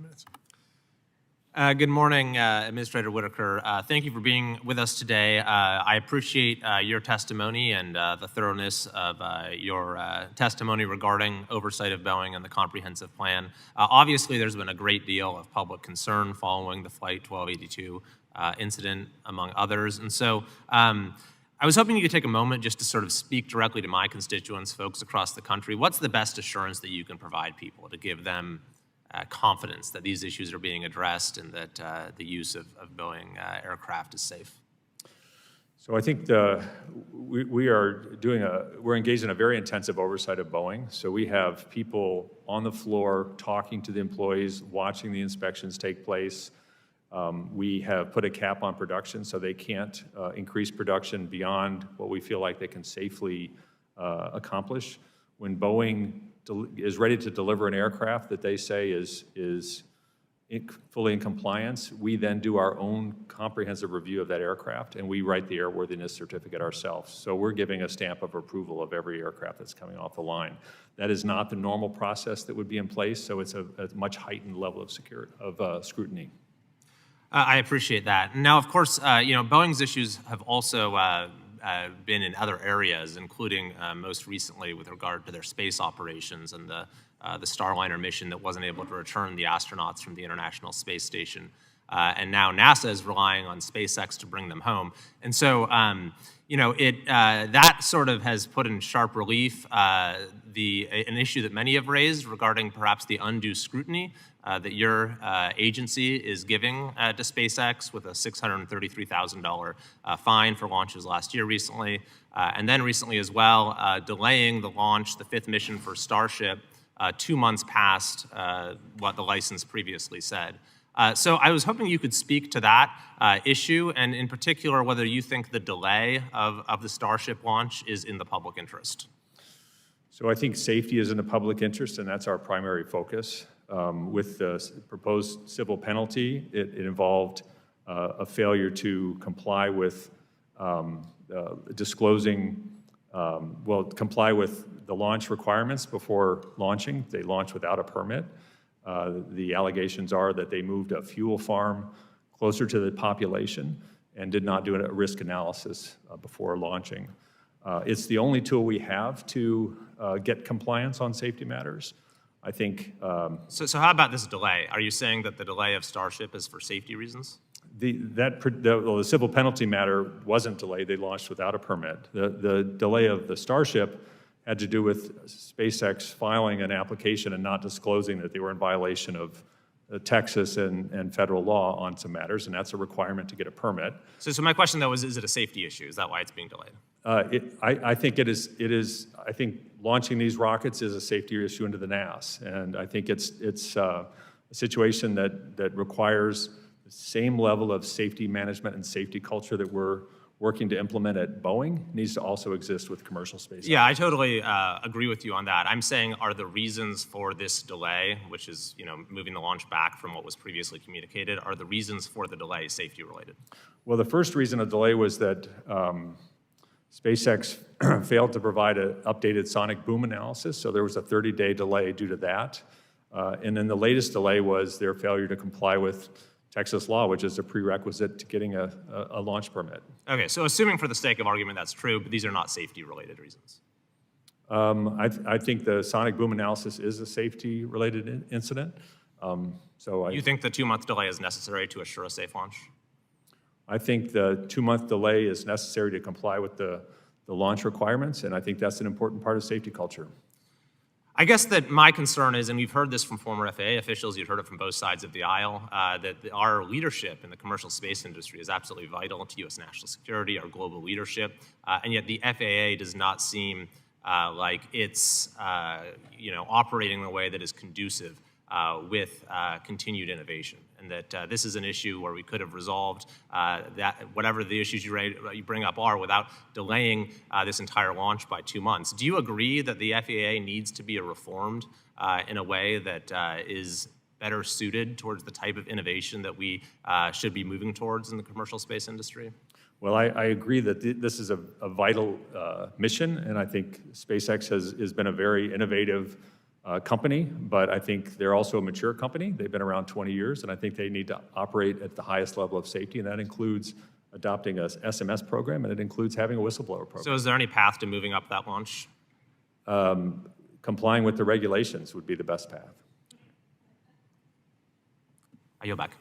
minutes. Good morning, Administrator Whitaker. Thank you for being with us today. I appreciate your testimony and the thoroughness of your testimony regarding oversight of Boeing and the comprehensive plan. Obviously, there's been a great deal of public concern following the Flight 1282 incident, among others. And so I was hoping you could take a moment just to sort of speak directly to my constituents, folks across the country. What's the best assurance that you can provide people to give them confidence that these issues are being addressed and that the use of Boeing aircraft is safe? So I think we're engaged in a very intensive oversight of Boeing. So we have people on the floor talking to the employees, watching the inspections take place. We have put a cap on production so they can't increase production beyond what we feel like they can safely accomplish. When Boeing is ready to deliver an aircraft that they say is fully in compliance, we then do our own comprehensive review of that aircraft, and we write the airworthiness certificate ourselves. So we're giving a stamp of approval of every aircraft that's coming off the line. That is not the normal process that would be in place, so it's a much heightened level of scrutiny. I appreciate that. Now, of course, Boeing's issues have also been in other areas, including most recently with regard to their space operations and the Starliner mission that wasn't able to return the astronauts from the International Space Station. And now NASA is relying on SpaceX to bring them home. And so, that sort of has put in sharp relief an issue that many have raised regarding perhaps the undue scrutiny that your agency is giving to SpaceX with a $633,000 fine for launches last year recently, and then recently as well, delaying the launch, the fifth mission for Starship, 2 months past what the license previously said. So I was hoping you could speak to that issue, and in particular, whether you think the delay of the Starship launch is in the public interest. So I think safety is in the public interest, and that's our primary focus. With the proposed civil penalty, it involved a failure to comply with comply with the launch requirements before launching. They launched without a permit. The allegations are that they moved a fuel farm closer to the population and did not do a risk analysis before launching. It's the only tool we have to get compliance on safety matters. I think. So how about this delay? Are you saying that the delay of Starship is for safety reasons? The civil penalty matter wasn't delayed. They launched without a permit. The delay of the Starship had to do with SpaceX filing an application and not disclosing that they were in violation of Texas and federal law on some matters, and that's a requirement to get a permit. So my question, though, is it a safety issue? Is that why it's being delayed? I think it is. I think launching these rockets is a safety issue into the NAS, and I think it's a situation that requires the same level of safety management and safety culture that we're working to implement at Boeing needs to also exist with commercial space. Yeah, I totally agree with you on that. I'm saying, are the reasons for this delay, which is moving the launch back from what was previously communicated, are the reasons for the delay safety related? Well, the first reason of delay was that SpaceX failed to provide an updated sonic boom analysis, so there was a 30-day delay due to that. And then the latest delay was their failure to comply with Texas law, which is a prerequisite to getting a launch permit. Okay, so assuming for the sake of argument that's true, but these are not safety-related reasons. I think the sonic boom analysis is a safety-related incident. You think the 2-month delay is necessary to assure a safe launch? I think the 2-month delay is necessary to comply with the launch requirements, and I think that's an important part of safety culture. I guess that my concern is, and we've heard this from former FAA officials, you've heard it from both sides of the aisle, that our leadership in the commercial space industry is absolutely vital to U.S. national security, our global leadership, and yet the FAA does not seem like it's operating in a way that is conducive with continued innovation, and that this is an issue where we could have resolved that whatever the issues you bring up are without delaying this entire launch by 2 months. Do you agree that the FAA needs to be reformed in a way that is better suited towards the type of innovation that we should be moving towards in the commercial space industry? Well, I agree that this is a vital mission, and I think SpaceX has been a very innovative company, but I think they're also a mature company. They've been around 20 years, and I think they need to operate at the highest level of safety, and that includes adopting a SMS program, and it includes having a whistleblower program. So is there any path to moving up that launch? Complying with the regulations would be the best path. I yield back.